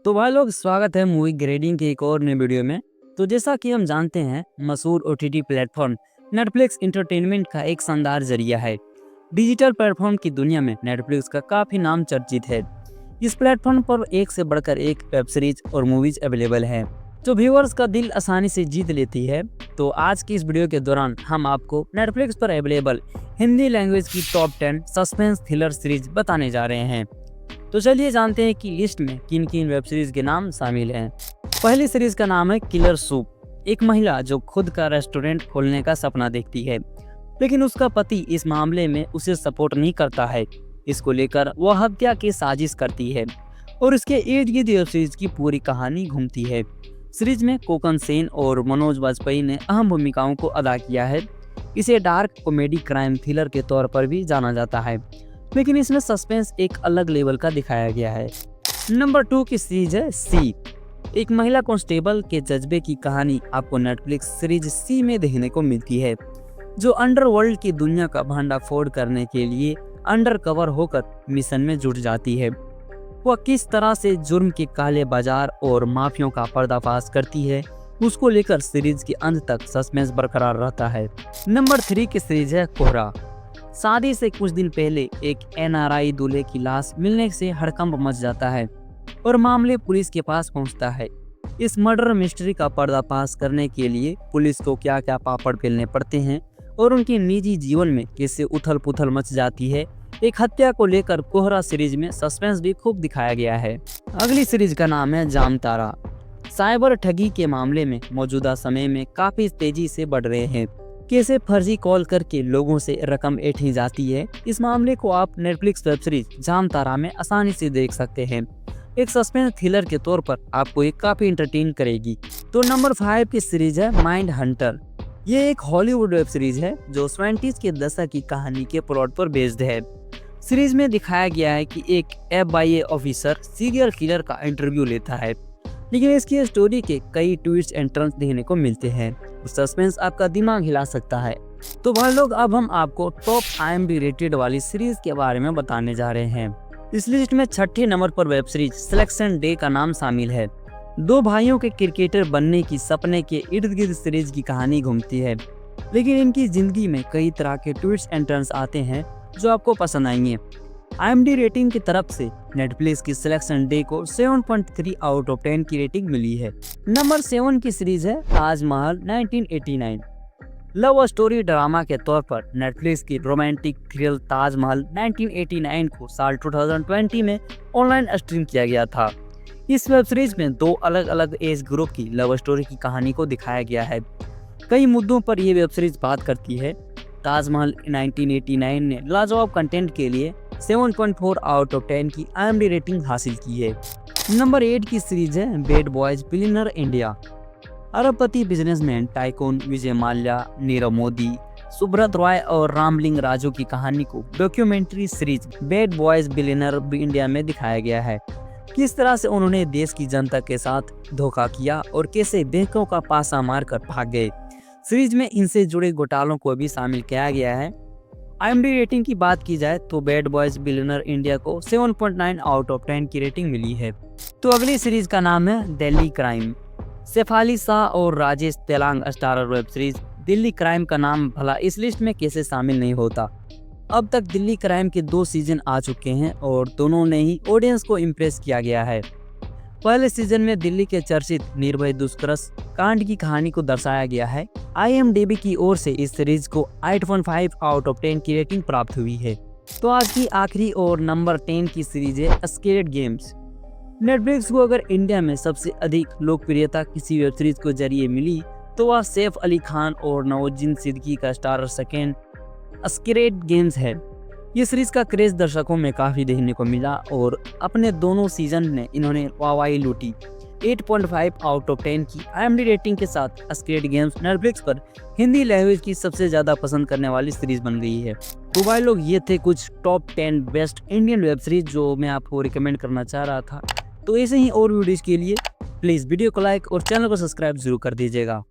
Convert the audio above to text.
तो भाई लोग, स्वागत है मूवी ग्रेडिंग के एक और नए वीडियो में। तो जैसा कि हम जानते हैं, मशहूर ओटीटी प्लेटफॉर्म नेटफ्लिक्स इंटरटेनमेंट का एक शानदार जरिया है। डिजिटल प्लेटफॉर्म की दुनिया में नेटफ्लिक्स का काफ़ी नाम चर्चित है। इस प्लेटफॉर्म पर एक से बढ़कर एक वेब सीरीज और मूवीज अवेलेबल है जो व्यूअर्स का दिल आसानी से जीत लेती है। तो आज की इस वीडियो के दौरान हम आपको नेटफ्लिक्स पर अवेलेबल हिंदी लैंग्वेज की टॉप 10 सस्पेंस थ्रिलर सीरीज बताने जा रहे हैं। तो चलिए जानते हैं कि लिस्ट में किन किन वेब सीरीज के नाम शामिल हैं। पहली सीरीज का नाम है किलर सूप। एक महिला जो खुद का रेस्टोरेंट खोलने का सपना देखती है, लेकिन उसका पति इस मामले में उसे सपोर्ट नहीं करता है। इसको लेकर वह हत्या की साजिश करती है और इसके इर्द गिर्द वेब सीरीज की पूरी कहानी घूमती है। सीरीज में कोकन सेन और मनोज वाजपेयी ने अहम भूमिकाओं को अदा किया है। इसे डार्क कॉमेडी क्राइम थ्रिलर के तौर पर भी जाना जाता है, लेकिन इसमें सस्पेंस एक अलग लेवल का दिखाया गया है। नंबर 2 की सीरीज है सी। एक महिला कांस्टेबल के जज्बे की कहानी आपको नेटफ्लिक्स सीरीज सी में देखने को मिलती है, जो अंडरवर्ल्ड की दुनिया का भंडाफोड़ करने के लिए अंडरकवर होकर मिशन में जुट जाती है। वह किस तरह से जुर्म के काले बाजार और माफियों का पर्दाफाश करती है, उसको लेकर सीरीज के अंत तक सस्पेंस बरकरार रहता है। नंबर 3 की सीरीज है कोहरा। शादी से कुछ दिन पहले एक एनआरआई दूल्हे की लाश मिलने से हड़कंप मच जाता है और मामले पुलिस के पास पहुंचता है। इस मर्डर मिस्ट्री का पर्दाफाश करने के लिए पुलिस को क्या क्या पापड़ बेलने पड़ते हैं और उनके निजी जीवन में कैसे उथल पुथल मच जाती है। एक हत्या को लेकर कोहरा सीरीज में सस्पेंस भी खूब दिखाया गया है। अगली सीरीज का नाम है जामतारा। साइबर ठगी के मामले में मौजूदा समय में काफी तेजी से बढ़ रहे हैं। कैसे फर्जी कॉल करके लोगों से रकम ऐंठी जाती है, इस मामले को आप नेटफ्लिक्स वेब सीरीज जामतारा में आसानी से देख सकते हैं। एक सस्पेंस थ्रिलर के तौर पर आपको ये काफी एंटरटेन करेगी। तो नंबर 5 की सीरीज है माइंड हंटर। ये एक हॉलीवुड वेब सीरीज है जो 70s के दशक की कहानी के प्लॉट पर बेस्ड है। सीरीज में दिखाया गया है कि एक FBI ऑफिसर सीरियल किलर का इंटरव्यू लेता है, लेकिन इसकी स्टोरी के कई ट्विस्ट एंड टर्न्स देखने को मिलते हैं। सस्पेंस आपका दिमाग हिला सकता है। तो भाई लोग, अब हम आपको टॉप IMDb रेटेड वाली सीरीज के बारे में बताने जा रहे हैं। इस लिस्ट में 6ठे नंबर पर वेब सीरीज सिलेक्शन डे का नाम शामिल है। दो भाइयों के क्रिकेटर बनने की सपने के इर्द गिर्द सीरीज की कहानी घूमती है, लेकिन इनकी जिंदगी में कई तरह के ट्विस्ट एंड टर्न्स आते हैं जो आपको पसंद आएंगे। IMDb रेटिंग की तरफ से नेटफ्लिक्स की सिलेक्शन डे को 7.3 आउट ऑफ 10 की रेटिंग मिली है। नंबर 7 की सीरीज है ताजमहल 1989। लव स्टोरी ड्रामा के तौर पर नेटफ्लिक्स की रोमांटिक थ्रिल ताजमहल 1989 को साल 2020 में ऑनलाइन स्ट्रीम किया गया था। इस वेब सीरीज में दो अलग अलग एज ग्रुप की लव स्टोरी की कहानी को दिखाया गया है। कई मुद्दों पर यह वेब सीरीज बात करती है। ताजमहल 1989 ने लाजवाब कंटेंट के लिए 7.4 आउट ऑफ 10 की IMDb रेटिंग हासिल की है। नंबर 8 की सीरीज है बैड बॉयज बिलियनर इंडिया। अरबपति बिजनेसमैन टाइकून विजय माल्या, नीरव मोदी, सुब्रत रॉय और रामलिंग राजू की कहानी को documentary series bad boys billionaire India में दिखाया गया है। किस तरह से उन्होंने देश की जनता के साथ धोखा किया और कैसे बैंकों का पासा मारकर भाग गए। सीरीज में इनसे जुड़े घोटालों को भी शामिल किया गया है। IMDb रेटिंग की बात की जाए तो बैड बॉयज बिलियनर इंडिया को 7.9 आउट ऑफ 10 की रेटिंग मिली है। तो अगली सीरीज का नाम है दिल्ली क्राइम। शेफाली शाह और Rajesh Telang starrer web series Delhi crime का नाम भला इस लिस्ट में कैसे शामिल नहीं होता। अब तक दिल्ली क्राइम के 2 सीजन आ चुके हैं और दोनों ने ही ऑडियंस को इम्प्रेस किया गया है। पहले सीजन में दिल्ली के चर्चित निर्भय दुष्कर्म कांड की कहानी को दर्शाया गया है। IMDb की ओर से इस सीरीज को 8.5 आउट ऑफ 10 की रेटिंग प्राप्त हुई है। तो आज की आखिरी और नंबर 10 की सीरीज है स्केर्ड गेम्स। नेटफ्लिक्स को अगर इंडिया में सबसे अधिक लोकप्रियता किसी वेब सीरीज को जरिए मिली तो वह सैफ अली खान और नवाजुद्दीन सिद्दीकी का स्टारर सेकेंड स्केर्ड गेम्स है। ये सीरीज का क्रेज दर्शकों में काफी देखने को मिला और अपने दोनों सीजन में इन्होंने वाहवाही लूटी। 8.5 आउट ऑफ 10 की IMDb रेटिंग के साथ स्क्विड गेम्स नेटफ्लिक्स पर हिंदी लैंग्वेज की सबसे ज्यादा पसंद करने वाली सीरीज बन गई है। तो भाई लोग, ये थे कुछ top 10 best Indian web series जो मैं आपको रिकमेंड करना चाह रहा था। तो ऐसे ही और वीडियोज के लिए प्लीज वीडियो को लाइक और चैनल को सब्सक्राइब जरूर कर दीजिएगा।